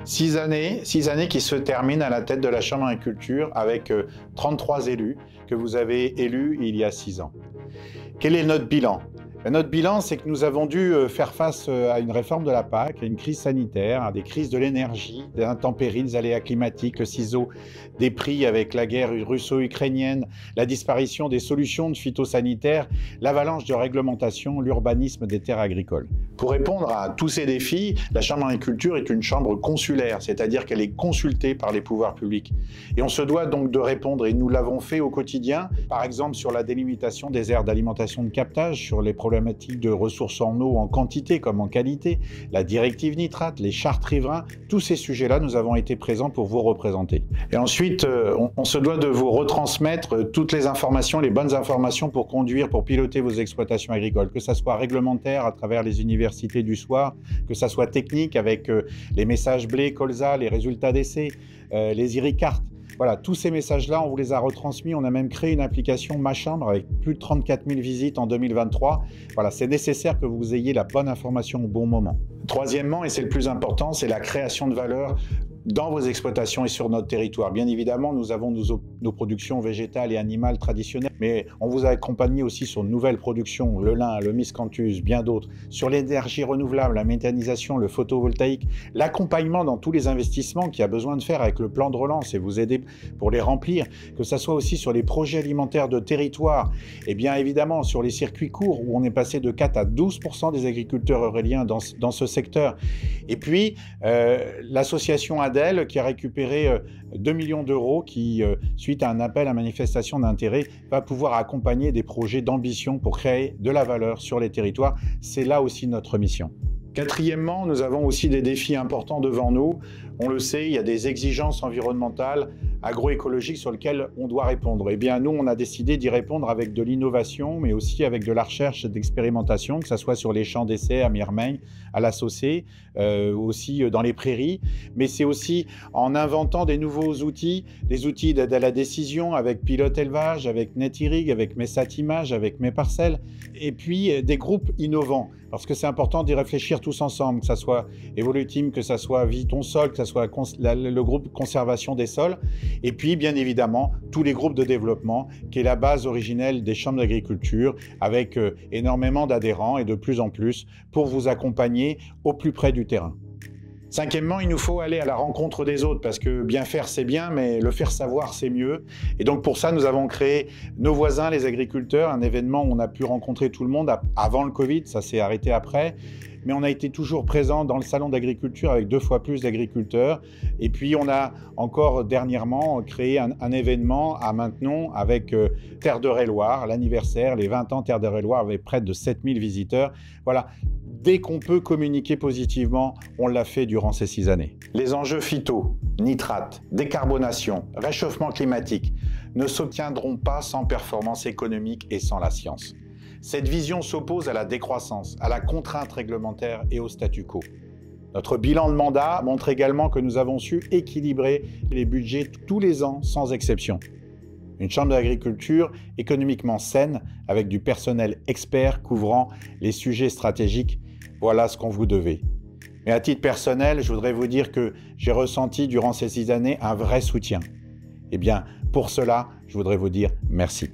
Six années qui se terminent à la tête de la Chambre d'agriculture avec 33 élus que vous avez élus il y a 6 ans. Quel est notre bilan? Notre bilan, c'est que nous avons dû faire face à une réforme de la PAC, à une crise sanitaire, à des crises de l'énergie, des intempéries, des aléas climatiques, le ciseau des prix avec la guerre russo-ukrainienne, la disparition des solutions de phytosanitaires, l'avalanche de réglementation, l'urbanisme des terres agricoles. Pour répondre à tous ces défis, la Chambre d'agriculture est une chambre consulaire, c'est-à-dire qu'elle est consultée par les pouvoirs publics. Et on se doit donc de répondre, et nous l'avons fait au quotidien, par exemple sur la délimitation des aires d'alimentation de captage, sur les problématiques de ressources en eau en quantité comme en qualité, la directive nitrate, les chartes riverains, tous ces sujets-là, nous avons été présents pour vous représenter. Et ensuite, on se doit de vous retransmettre toutes les informations, les bonnes informations pour conduire, pour piloter vos exploitations agricoles, que ça soit réglementaire à travers les universités du soir, que ça soit technique avec les messages blé, colza, les résultats d'essai, les IRICART. Voilà, tous ces messages-là, on vous les a retransmis. On a même créé une application Ma Chambre avec plus de 34 000 visites en 2023. Voilà, c'est nécessaire que vous ayez la bonne information au bon moment. Troisièmement, et c'est le plus important, c'est la création de valeur dans vos exploitations et sur notre territoire. Bien évidemment, nous avons nos productions végétales et animales traditionnelles, mais on vous a accompagné aussi sur de nouvelles productions, le lin, le miscanthus, bien d'autres, sur l'énergie renouvelable, la méthanisation, le photovoltaïque, l'accompagnement dans tous les investissements qu'il y a besoin de faire avec le plan de relance et vous aider pour les remplir, que ça soit aussi sur les projets alimentaires de territoire, et bien évidemment sur les circuits courts où on est passé de 4 à 12% des agriculteurs euréliens dans ce secteur. Et puis, l'association ADEL qui a récupéré 2 millions d'euros qui, suite à un appel à manifestation d'intérêt, va pouvoir accompagner des projets d'ambition pour créer de la valeur sur les territoires. C'est là aussi notre mission. Quatrièmement, nous avons aussi des défis importants devant nous. On le sait, il y a des exigences environnementales, agroécologiques sur lesquelles on doit répondre. Eh bien, nous, on a décidé d'y répondre avec de l'innovation, mais aussi avec de la recherche et d'expérimentation, que ce soit sur les champs d'essai à Mirmeil, à la Saucée, aussi dans les prairies. Mais c'est aussi en inventant des nouveaux outils, des outils d'aide à la décision avec Pilote Élevage, avec NetIrig, avec Messatimage, avec Mes-Parcelles, et puis des groupes innovants. Parce que c'est important d'y réfléchir tous ensemble, que ce soit Evoluteam, que ce soit Vie ton sol, que ce soit le groupe conservation des sols, et puis bien évidemment tous les groupes de développement, qui est la base originelle des chambres d'agriculture, avec énormément d'adhérents et de plus en plus, pour vous accompagner au plus près du terrain. Cinquièmement, il nous faut aller à la rencontre des autres parce que bien faire, c'est bien, mais le faire savoir, c'est mieux. Et donc pour ça, nous avons créé Nos voisins, les agriculteurs, un événement où on a pu rencontrer tout le monde avant le Covid, ça s'est arrêté après. Mais on a été toujours présent dans le salon d'agriculture avec 2 fois plus d'agriculteurs. Et puis on a encore dernièrement créé un événement à Maintenon avec Terre d'Eure-et-Loire, l'anniversaire, les 20 ans Terre d'Eure-et-Loire avec près de 7000 visiteurs. Voilà. Dès qu'on peut communiquer positivement, on l'a fait durant ces 6 années. Les enjeux phyto, nitrates, décarbonation, réchauffement climatique ne s'obtiendront pas sans performance économique et sans la science. Cette vision s'oppose à la décroissance, à la contrainte réglementaire et au statu quo. Notre bilan de mandat montre également que nous avons su équilibrer les budgets tous les ans sans exception. Une chambre d'agriculture économiquement saine, avec du personnel expert couvrant les sujets stratégiques, voilà ce qu'on vous devait. Mais à titre personnel, je voudrais vous dire que j'ai ressenti durant ces 6 années un vrai soutien. Eh bien, pour cela, je voudrais vous dire merci.